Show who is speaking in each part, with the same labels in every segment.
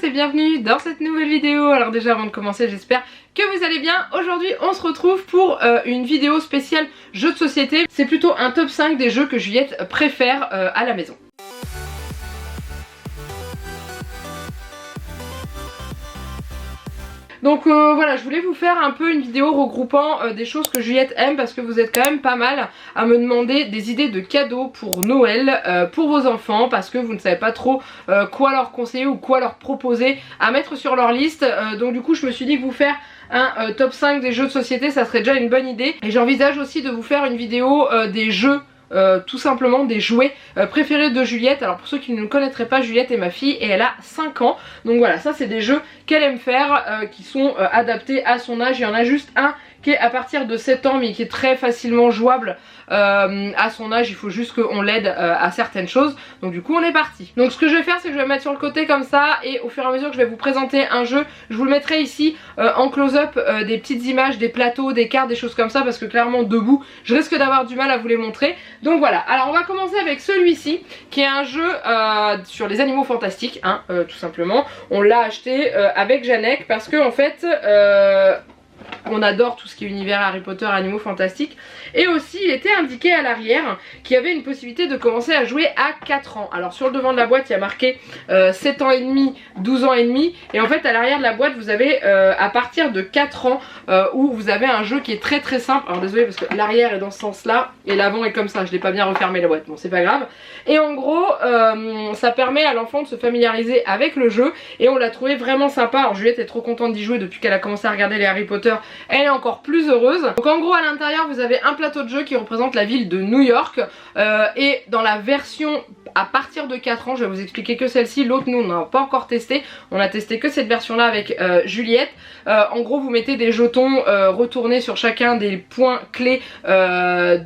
Speaker 1: tous et bienvenue dans cette nouvelle vidéo. Alors déjà avant de commencer, j'espère que vous allez bien. Aujourd'hui on se retrouve pour une vidéo spéciale jeux de société. C'est plutôt un top 5 des jeux que Juliette préfère à la maison. Donc voilà, je voulais vous faire un peu une vidéo regroupant des choses que Juliette aime, parce que vous êtes quand même pas mal à me demander des idées de cadeaux pour Noël, pour vos enfants, parce que vous ne savez pas trop quoi leur conseiller ou quoi leur proposer à mettre sur leur liste. Donc du coup je me suis dit que vous faire un top 5 des jeux de société, ça serait déjà une bonne idée. Et j'envisage aussi de vous faire une vidéo des jeux, tout simplement des jouets préférés de Juliette. Alors pour ceux qui ne connaîtraient pas, Juliette est ma fille et elle a 5 ans. Donc voilà, ça c'est des jeux qu'elle aime faire, qui sont adaptés à son âge. Il y en a juste un qui est à partir de 7 ans mais qui est très facilement jouable à son âge. Il faut juste qu'on l'aide à certaines choses. Donc du coup on est parti. Donc ce que je vais faire, c'est que je vais mettre sur le côté comme ça, et au fur et à mesure que je vais vous présenter un jeu, je vous le mettrai ici en close-up, des petites images, des plateaux, des cartes, des choses comme ça, parce que clairement debout je risque d'avoir du mal à vous les montrer. Donc voilà, alors on va commencer avec celui-ci qui est un jeu sur les animaux fantastiques, hein, tout simplement. On l'a acheté avec Janek parce que en fait on adore tout ce qui est univers Harry Potter, animaux fantastiques. Et aussi il était indiqué à l'arrière qu'il y avait une possibilité de commencer à jouer à 4 ans. Alors sur le devant de la boîte il y a marqué 7 ans et demi, 12 ans et demi. Et en fait à l'arrière de la boîte vous avez à partir de 4 ans où vous avez un jeu qui est très très simple. Alors désolé parce que l'arrière est dans ce sens là et l'avant est comme ça, je l'ai pas bien refermé la boîte, bon c'est pas grave. Et en gros ça permet à l'enfant de se familiariser avec le jeu et on l'a trouvé vraiment sympa. Alors Juliette est trop contente d'y jouer depuis qu'elle a commencé à regarder les Harry Potter, elle est encore plus heureuse. Donc en gros à l'intérieur vous avez un plateau de jeu qui représente la ville de New York, et dans la version à partir de 4 ans, je vais vous expliquer que celle-ci, l'autre nous on n'a pas encore testé, on a testé que cette version là avec Juliette. En gros vous mettez des jetons retournés sur chacun des points clés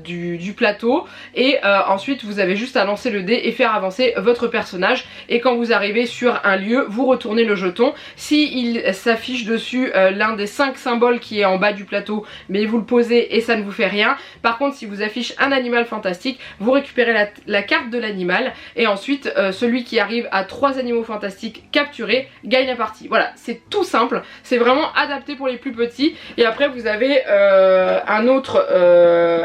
Speaker 1: du plateau, et ensuite vous avez juste à lancer le dé et faire avancer votre personnage, et quand vous arrivez sur un lieu vous retournez le jeton. Si il s'affiche dessus l'un des 5 symboles qui est en bas du plateau, mais vous le posez et ça ne vous fait rien. Par contre si vous affiche un animal fantastique, vous récupérez la carte de l'animal, et ensuite celui qui arrive à 3 animaux fantastiques capturés gagne la partie. Voilà, c'est tout simple, c'est vraiment adapté pour les plus petits. Et après vous avez un autre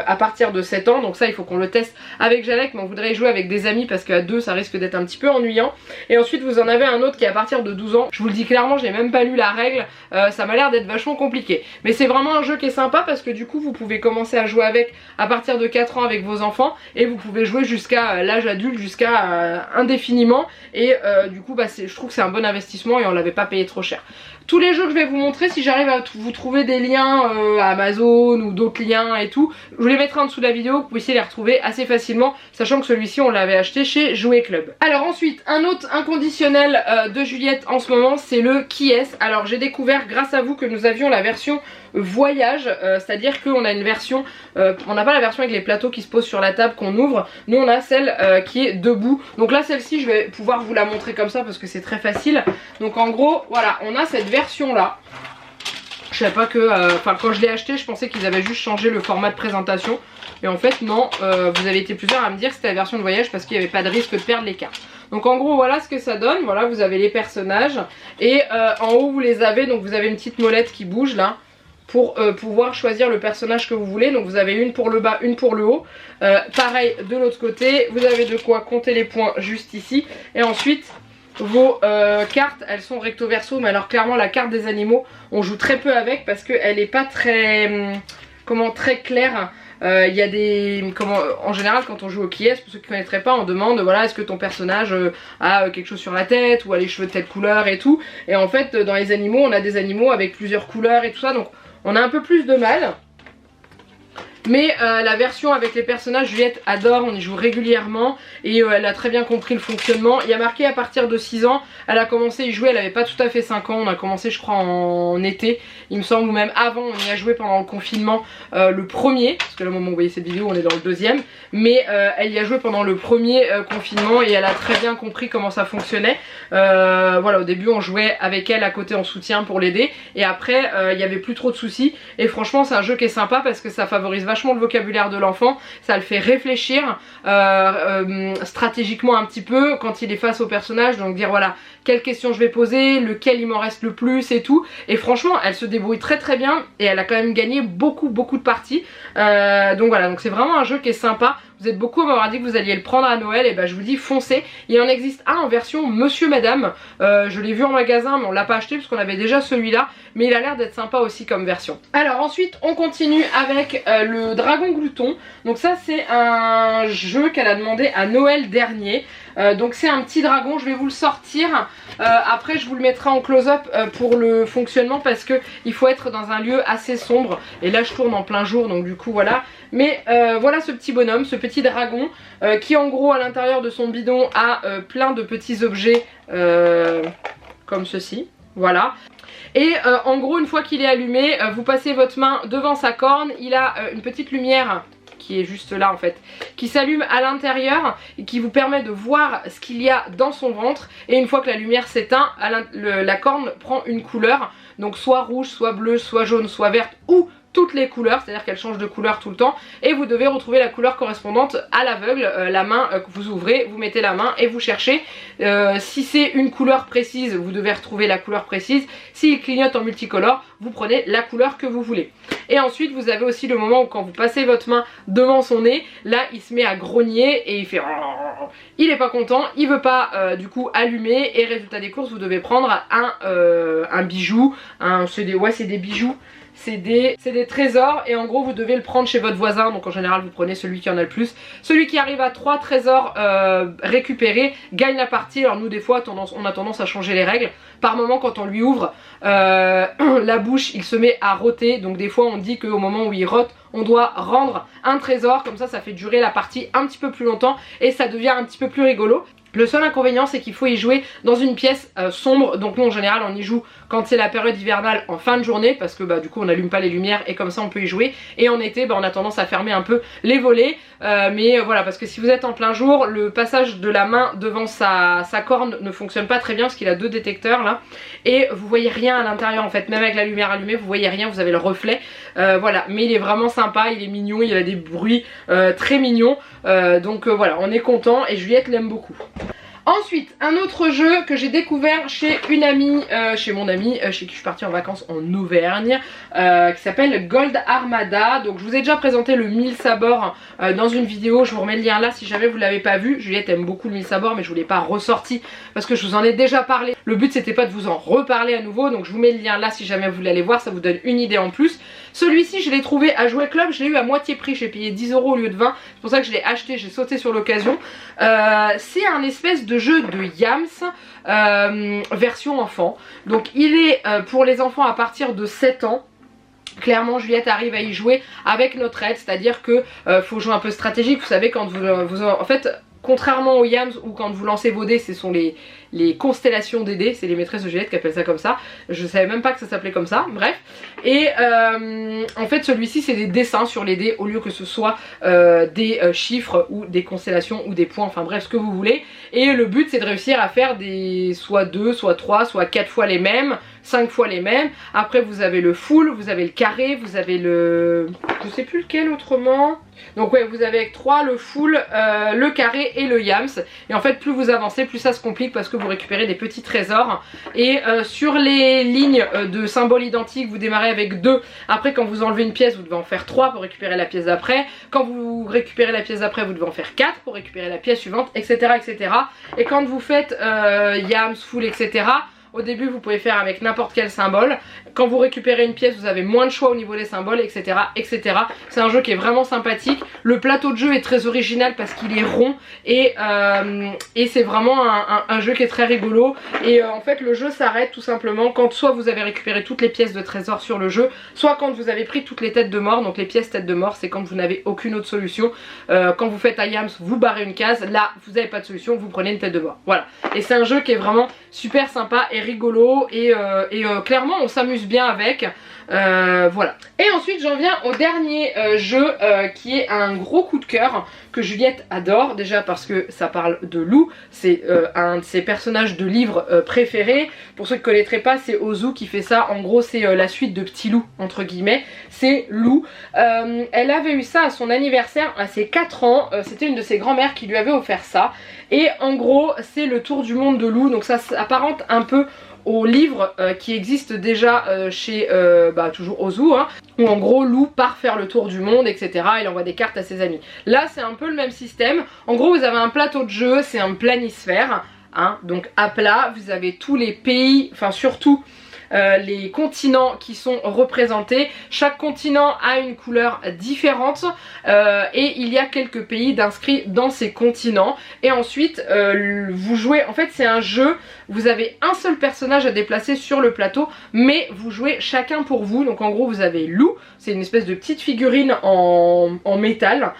Speaker 1: à partir de 7 ans, donc ça il faut qu'on le teste avec Jalek, mais on voudrait y jouer avec des amis parce qu'à 2 ça risque d'être un petit peu ennuyant. Et ensuite vous en avez un autre qui est à partir de 12 ans, je vous le dis clairement, j'ai même pas lu la règle, ça m'a l'air d'être vachement compliqué. Mais c'est vraiment un jeu qui est sympa parce que du coup vous pouvez commencer à jouer avec à partir de 4 ans avec vos enfants, et vous pouvez jouer jusqu'à l'âge adulte, jusqu'à indéfiniment. Et du coup bah, je trouve que c'est un bon investissement et on l'avait pas payé trop cher. Tous les jeux que je vais vous montrer, si j'arrive à vous trouver des liens à Amazon ou d'autres liens et tout, je vous les mettrai en dessous de la vidéo, vous puissiez les retrouver assez facilement, sachant que celui-ci on l'avait acheté chez Jouet Club. Alors ensuite, un autre inconditionnel de Juliette en ce moment, c'est le Qui est-ce. Alors j'ai découvert grâce à vous que nous avions la version voyage, c'est-à-dire qu'on a une version, on n'a pas la version avec les plateaux qui se posent sur la table qu'on ouvre, nous on a celle qui est debout. Donc là celle-ci je vais pouvoir vous la montrer comme ça parce que c'est très facile. Donc en gros voilà, on a cette version là. Je savais pas que, enfin quand je l'ai acheté je pensais qu'ils avaient juste changé le format de présentation, et en fait non, vous avez été plusieurs à me dire que c'était la version de voyage parce qu'il n'y avait pas de risque de perdre les cartes. Donc en gros voilà ce que ça donne. Voilà, vous avez les personnages et en haut vous les avez, donc vous avez une petite molette qui bouge là pour pouvoir choisir le personnage que vous voulez. Donc vous avez une pour le bas, une pour le haut. Pareil de l'autre côté, vous avez de quoi compter les points juste ici. Et ensuite vos cartes, elles sont recto verso, mais alors clairement la carte des animaux on joue très peu avec parce qu'elle est pas très très claire. Il y a des en général quand on joue au Qui est-ce, pour ceux qui ne connaîtraient pas, on demande voilà, est-ce que ton personnage a quelque chose sur la tête ou a les cheveux de telle couleur et tout. Et en fait dans les animaux on a des animaux avec plusieurs couleurs et tout ça, donc on a un peu plus de mal. Mais la version avec les personnages, Juliette adore, on y joue régulièrement et elle a très bien compris le fonctionnement. Il y a marqué à partir de 6 ans, elle a commencé à y jouer, elle avait pas tout à fait 5 ans, on a commencé je crois en été, il me semble, ou même avant, on y a joué pendant le confinement, le premier, parce que là au moment où vous voyez cette vidéo on est dans le deuxième, mais elle y a joué pendant le premier confinement et elle a très bien compris comment ça fonctionnait. Voilà, au début on jouait avec elle à côté en soutien pour l'aider, et après il y avait plus trop de soucis, et franchement c'est un jeu qui est sympa parce que ça favorise vachement le vocabulaire de l'enfant, ça le fait réfléchir stratégiquement un petit peu quand il est face au personnage, donc dire voilà quelle question je vais poser, lequel il m'en reste le plus et tout. Et franchement elle se débrouille très très bien et elle a quand même gagné beaucoup de parties. Donc voilà, donc c'est vraiment un jeu qui est sympa. Vous êtes beaucoup à m'avoir dit que vous alliez le prendre à Noël, et ben je vous dis foncez. Il en existe un en version Monsieur Madame, je l'ai vu en magasin mais on l'a pas acheté parce qu'on avait déjà celui-là, mais il a l'air d'être sympa aussi comme version. Alors ensuite on continue avec le Dragon Glouton. Donc ça c'est un jeu qu'elle a demandé à Noël dernier. Donc c'est un petit dragon, je vais vous le sortir, après je vous le mettrai en close-up pour le fonctionnement parce que il faut être dans un lieu assez sombre et là je tourne en plein jour donc du coup voilà. Mais voilà ce petit bonhomme, ce petit dragon qui en gros à l'intérieur de son bidon a plein de petits objets comme ceci, voilà. Et en gros une fois qu'il est allumé, vous passez votre main devant sa corne, il a une petite lumière qui est juste là en fait, qui s'allume à l'intérieur et qui vous permet de voir ce qu'il y a dans son ventre. Et une fois que la lumière s'éteint, la corne prend une couleur, donc soit rouge, soit bleu, soit jaune, soit verte ou toutes les couleurs, c'est à dire qu'elle change de couleur tout le temps et vous devez retrouver la couleur correspondante à l'aveugle. La main que vous ouvrez, vous mettez la main et vous cherchez, si c'est une couleur précise vous devez retrouver la couleur précise, s'il clignote en multicolore vous prenez la couleur que vous voulez. Et ensuite vous avez aussi le moment où quand vous passez votre main devant son nez, là il se met à grogner et il fait il est pas content, il veut pas du coup allumer. Et résultat des courses vous devez prendre un bijou, c'est des bijoux. C'est des trésors et en gros vous devez le prendre chez votre voisin, donc en général vous prenez celui qui en a le plus. Celui qui arrive à 3 trésors récupérés gagne la partie. Alors nous des fois on a tendance à changer les règles. Par moment quand on lui ouvre la bouche il se met à rôter, donc des fois on dit qu'au moment où il rote on doit rendre un trésor, comme ça ça fait durer la partie un petit peu plus longtemps et ça devient un petit peu plus rigolo. Le seul inconvénient c'est qu'il faut y jouer dans une pièce sombre, donc nous en général on y joue quand c'est la période hivernale en fin de journée parce que du coup on n'allume pas les lumières et comme ça on peut y jouer, et en été on a tendance à fermer un peu les volets, mais voilà, parce que si vous êtes en plein jour le passage de la main devant sa corne ne fonctionne pas très bien parce qu'il a 2 détecteurs là et vous voyez rien à l'intérieur en fait, même avec la lumière allumée vous voyez rien, vous avez le reflet, voilà, mais il est vraiment sympa, il est mignon, il a des bruits très mignons, donc voilà, on est content et Juliette l'aime beaucoup. Ensuite, un autre jeu que j'ai découvert chez une amie, chez mon amie, chez qui je suis partie en vacances en Auvergne, qui s'appelle Gold Armada. Donc je vous ai déjà présenté le 1000 sabords dans une vidéo, je vous remets le lien là si jamais vous ne l'avez pas vu. Juliette aime beaucoup le 1000 sabords mais je ne vous l'ai pas ressorti parce que je vous en ai déjà parlé. Le but c'était pas de vous en reparler à nouveau, donc je vous mets le lien là si jamais vous voulez aller voir, ça vous donne une idée en plus. Celui-ci je l'ai trouvé à Jouet Club, je l'ai eu à moitié prix, j'ai payé 10 € au lieu de 20, c'est pour ça que je l'ai acheté, j'ai sauté sur l'occasion. C'est un espèce de jeu de Yams version enfant, donc il est pour les enfants à partir de 7 ans. Clairement Juliette arrive à y jouer avec notre aide, c'est à dire que faut jouer un peu stratégique, vous savez quand vous en fait contrairement aux Yams où quand vous lancez vos dés ce sont les constellations des dés, c'est les maîtresses de Juliette qui appellent ça comme ça, je savais même pas que ça s'appelait comme ça, bref. Et en fait celui-ci c'est des dessins sur les dés au lieu que ce soit des chiffres ou des constellations ou des points, enfin bref ce que vous voulez. Et le but c'est de réussir à faire des soit 2, soit 3, soit 4 fois les mêmes, 5 fois les mêmes. Après vous avez le full, vous avez le carré, vous avez le... je sais plus lequel autrement. Donc ouais, vous avez avec 3 le full, le carré et le Yams. Et en fait plus vous avancez plus ça se complique parce que vous récupérez des petits trésors. Et sur les lignes de symboles identiques vous démarrez avec 2. Après quand vous enlevez une pièce vous devez en faire 3 pour récupérer la pièce d'après. Quand vous récupérez la pièce d'après vous devez en faire 4 pour récupérer la pièce suivante, etc. etc. Et quand vous faites Yams, full, etc. Au début vous pouvez faire avec n'importe quel symbole. Quand vous récupérez une pièce vous avez moins de choix au niveau des symboles, etc. etc. C'est un jeu qui est vraiment sympathique. Le plateau de jeu est très original parce qu'il est rond et c'est vraiment un jeu qui est très rigolo. Et en fait le jeu s'arrête tout simplement quand soit vous avez récupéré toutes les pièces de trésor sur le jeu, soit quand vous avez pris toutes les têtes de mort. Donc les pièces têtes de mort c'est quand vous n'avez aucune autre solution. Quand vous faites un Yams vous barrez une case, là vous n'avez pas de solution, vous prenez une tête de mort. Voilà. Et c'est un jeu qui est vraiment super sympa et est rigolo et clairement on s'amuse bien avec. Voilà. Et ensuite j'en viens au dernier jeu qui est un gros coup de cœur que Juliette adore, déjà parce que ça parle de loup, c'est un de ses personnages de livres préférés. Pour ceux qui ne connaîtraient pas, c'est Ozu qui fait ça, en gros c'est la suite de Petit Loup entre guillemets, c'est Lou. Elle avait eu ça à son anniversaire à ses 4 ans, c'était une de ses grand-mères qui lui avait offert ça, et en gros c'est le tour du monde de Lou, donc ça s'apparente un peu au livre qui existe déjà chez toujours Ozu, hein, où en gros Lou part faire le tour du monde, etc. Il envoie des cartes à ses amis. Là c'est un peu le même système. En gros vous avez un plateau de jeu, c'est un planisphère, hein, donc à plat, vous avez tous les pays, enfin surtout les continents qui sont représentés. Chaque continent a une couleur différente et il y a quelques pays d'inscrits dans ces continents. Et ensuite vous jouez, en fait c'est un jeu, vous avez un seul personnage à déplacer sur le plateau, mais vous jouez chacun pour vous. Donc en gros vous avez Lou, c'est une espèce de petite figurine en métal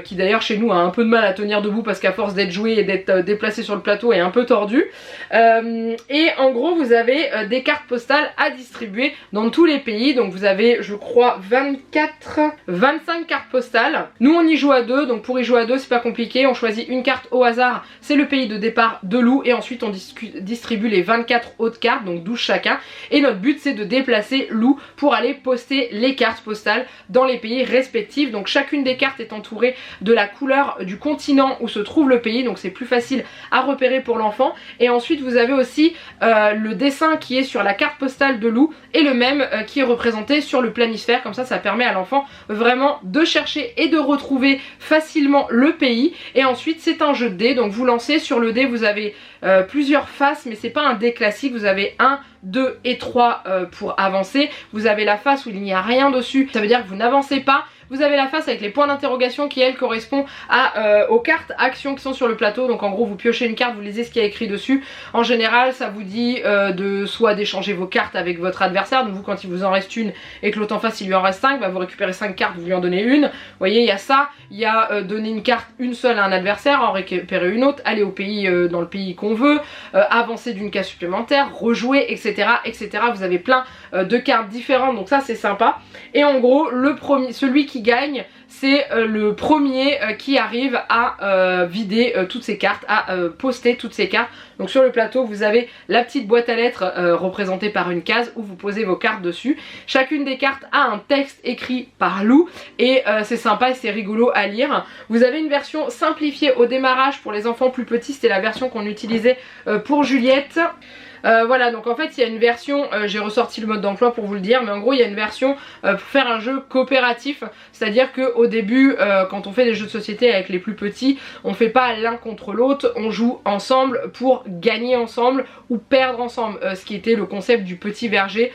Speaker 1: qui d'ailleurs chez nous a un peu de mal à tenir debout parce qu'à force d'être joué et d'être déplacé sur le plateau est un peu tordu. Et en gros vous avez des cartes postales à distribuer dans tous les pays. Donc vous avez je crois 25 cartes postales. Nous on y joue à 2, donc pour y jouer à 2 c'est pas compliqué, on choisit une carte au hasard, c'est le pays de départ de Lou, et ensuite on distribue les 24 autres cartes, donc 12 chacun, et notre but c'est de déplacer Lou pour aller poster les cartes postales dans les pays respectifs. Donc chacune des cartes est entourée de la couleur du continent où se trouve le pays, donc c'est plus facile à repérer pour l'enfant. Et ensuite vous avez aussi le dessin qui est sur la carte postale de Lou et le même qui est représenté sur le planisphère, comme ça ça permet à l'enfant vraiment de chercher et de retrouver facilement le pays. Et ensuite c'est un jeu de dés, donc vous lancez sur le dé, vous avez plusieurs faces, mais c'est pas un dé classique, vous avez 1, 2 et 3 pour avancer. Vous avez la face où il n'y a rien dessus, ça veut dire que vous n'avancez pas. Vous avez la face avec les points d'interrogation qui elle correspond aux cartes actions qui sont sur le plateau. Donc en gros vous piochez une carte, vous lisez ce qu'il y a écrit dessus. En général ça vous dit de soit d'échanger vos cartes avec votre adversaire. Donc vous quand il vous en reste une et que l'autre en face il lui en reste 5, bah, vous récupérez 5 cartes, vous lui en donnez une. Vous voyez il y a ça, il y a donner une carte une seule à un adversaire, en récupérer une autre, aller au pays dans le pays qu'on veut, avancer d'une case supplémentaire, rejouer, etc. etc. Vous avez plein de cartes différentes, donc ça c'est sympa. Et en gros celui qui gagne c'est le premier qui arrive à vider toutes ces cartes, à poster toutes ces cartes. Donc sur le plateau vous avez la petite boîte à lettres représentée par une case où vous posez vos cartes dessus. Chacune des cartes a un texte écrit par Lou et c'est sympa et c'est rigolo à lire. Vous avez une version simplifiée au démarrage pour les enfants plus petits, c'était la version qu'on utilisait pour Juliette. Voilà, donc en fait il y a une version, j'ai ressorti le mode d'emploi pour vous le dire, mais en gros il y a une version pour faire un jeu coopératif, c'est à dire qu'au début quand on fait des jeux de société avec les plus petits, on fait pas l'un contre l'autre, on joue ensemble pour gagner ensemble ou perdre ensemble, ce qui était le concept du petit verger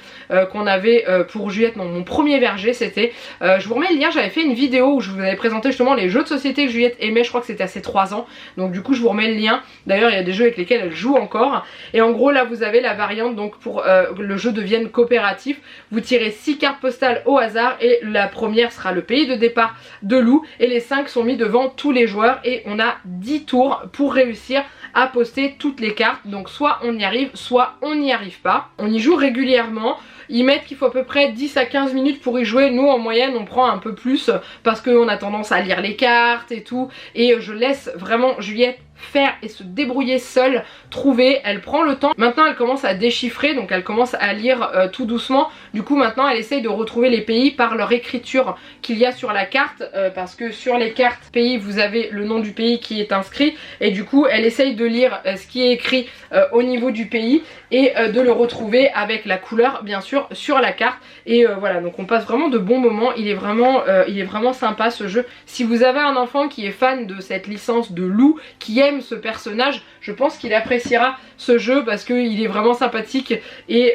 Speaker 1: qu'on avait pour Juliette. Non, mon premier verger c'était, je vous remets le lien, j'avais fait une vidéo où je vous avais présenté justement les jeux de société que Juliette aimait, je crois que c'était à ses 3 ans, donc du coup je vous remets le lien. D'ailleurs il y a des jeux avec lesquels elle joue encore, et en gros là vous avez la variante donc pour que le jeu devienne coopératif. Vous tirez 6 cartes postales au hasard et la première sera le pays de départ de Lou, et les 5 sont mis devant tous les joueurs et on a 10 tours pour réussir à poster toutes les cartes. Donc soit on y arrive, soit on n'y arrive pas. On y joue régulièrement. Ils mettent qu'il faut à peu près 10 à 15 minutes pour y jouer. Nous en moyenne on prend un peu plus parce qu'on a tendance à lire les cartes et tout, et je laisse vraiment Juliette faire et se débrouiller seule, trouver, elle prend le temps. Maintenant elle commence à déchiffrer, donc elle commence à lire tout doucement. Du coup maintenant elle essaye de retrouver les pays par leur écriture qu'il y a sur la carte, parce que sur les cartes pays vous avez le nom du pays qui est inscrit, et du coup elle essaye de lire ce qui est écrit au niveau du pays et de le retrouver avec la couleur bien sûr sur la carte. Et voilà, donc on passe vraiment de bons moments, il est vraiment sympa ce jeu. Si vous avez un enfant qui est fan de cette licence de Lou, qui aime ce personnage, je pense qu'il appréciera ce jeu parce qu'il est vraiment sympathique et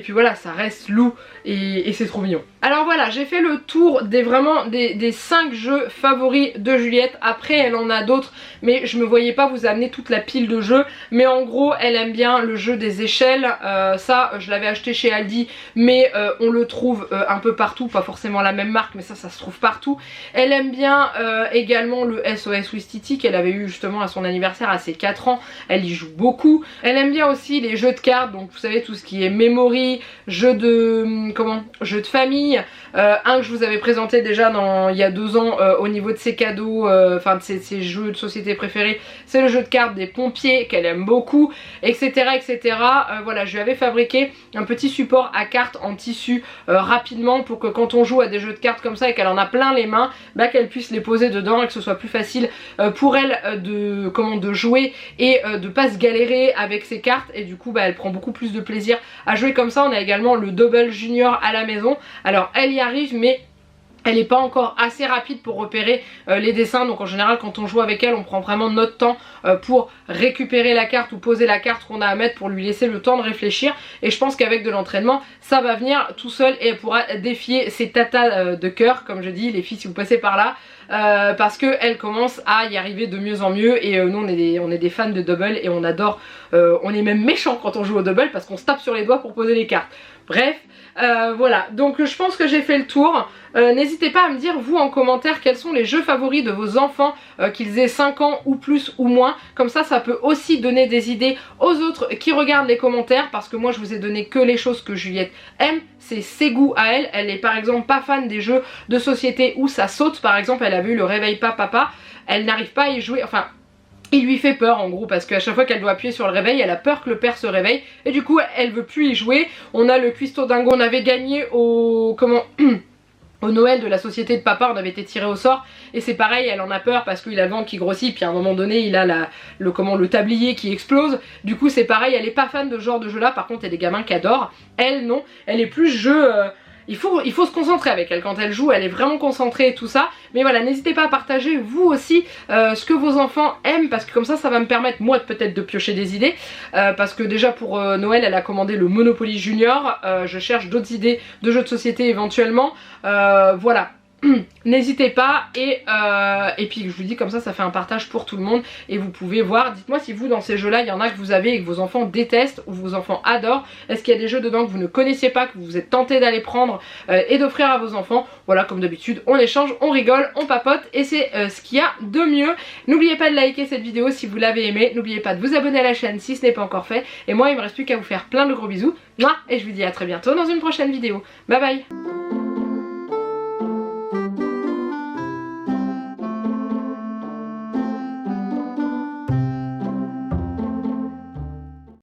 Speaker 1: puis voilà, ça reste Lou et c'est trop mignon. Alors voilà, j'ai fait le tour des 5 jeux favoris de Juliette. Après elle en a d'autres, mais je me voyais pas vous amener toute la pile de jeux. Mais en gros elle aime bien le jeu des échelles, ça je l'avais acheté chez Aldi, mais on le trouve un peu partout, pas forcément la même marque, mais ça se trouve partout. Elle aime bien également le SOS Ouistiti qu'elle avait eu justement à son son anniversaire à ses 4 ans, elle y joue beaucoup. Elle aime bien aussi les jeux de cartes, donc vous savez tout ce qui est memory, jeux de famille, un que je vous avais présenté déjà il y a 2 ans au niveau de ses cadeaux, enfin de ses jeux de société préférés, c'est le jeu de cartes des pompiers qu'elle aime beaucoup, etc. etc. Voilà, je lui avais fabriqué un petit support à cartes en tissu rapidement pour que quand on joue à des jeux de cartes comme ça et qu'elle en a plein les mains, bah, qu'elle puisse les poser dedans et que ce soit plus facile pour elle de jouer et de pas se galérer avec ses cartes, et du coup bah, elle prend beaucoup plus de plaisir à jouer comme ça. On a également le double junior à la maison, alors elle y arrive mais elle n'est pas encore assez rapide pour repérer les dessins, donc en général quand on joue avec elle on prend vraiment notre temps pour récupérer la carte ou poser la carte qu'on a à mettre pour lui laisser le temps de réfléchir, et je pense qu'avec de l'entraînement ça va venir tout seul et elle pourra défier ses tatas de cœur, comme je dis les filles si vous passez par là. Parce qu'elle commence à y arriver de mieux en mieux, et nous on est des fans de double et on adore, on est même méchants quand on joue au double parce qu'on se tape sur les doigts pour poser les cartes. Bref, voilà, donc je pense que j'ai fait le tour. N'hésitez pas à me dire vous en commentaire quels sont les jeux favoris de vos enfants, qu'ils aient 5 ans ou plus ou moins, comme ça ça peut aussi donner des idées aux autres qui regardent les commentaires, parce que moi je vous ai donné que les choses que Juliette aime, c'est ses goûts à elle. Elle est par exemple pas fan des jeux de société où ça saute, par exemple elle a vu le réveille pas papa, elle n'arrive pas à y jouer, enfin il lui fait peur en gros, parce qu'à chaque fois qu'elle doit appuyer sur le réveil elle a peur que le père se réveille et du coup elle veut plus y jouer. On a le cuistot dingo, on avait gagné au au Noël de la société de papa, on avait été tiré au sort et c'est pareil, elle en a peur parce qu'il a le ventre qui grossit, puis à un moment donné il a le tablier qui explose. Du coup c'est pareil, elle est pas fan de ce genre de jeu là. Par contre il y a des gamins qui adorent, elle non, elle est plus jeu... Il faut se concentrer avec elle quand elle joue, elle est vraiment concentrée et tout ça. Mais voilà, n'hésitez pas à partager vous aussi ce que vos enfants aiment, parce que comme ça va me permettre moi peut-être de piocher des idées, parce que déjà pour Noël elle a commandé le Monopoly Junior, je cherche d'autres idées de jeux de société éventuellement, voilà. N'hésitez pas, et puis je vous dis comme ça fait un partage pour tout le monde et vous pouvez voir. Dites-moi si vous dans ces jeux là il y en a que vous avez et que vos enfants détestent ou vos enfants adorent. Est-ce qu'il y a des jeux dedans que vous ne connaissiez pas, que vous êtes tenté d'aller prendre et d'offrir à vos enfants? Voilà, comme d'habitude on échange, on rigole, on papote et c'est ce qu'il y a de mieux. N'oubliez pas de liker cette vidéo si vous l'avez aimé, n'oubliez pas de vous abonner à la chaîne si ce n'est pas encore fait, et moi il me reste plus qu'à vous faire plein de gros bisous et je vous dis à très bientôt dans une prochaine vidéo. Bye bye.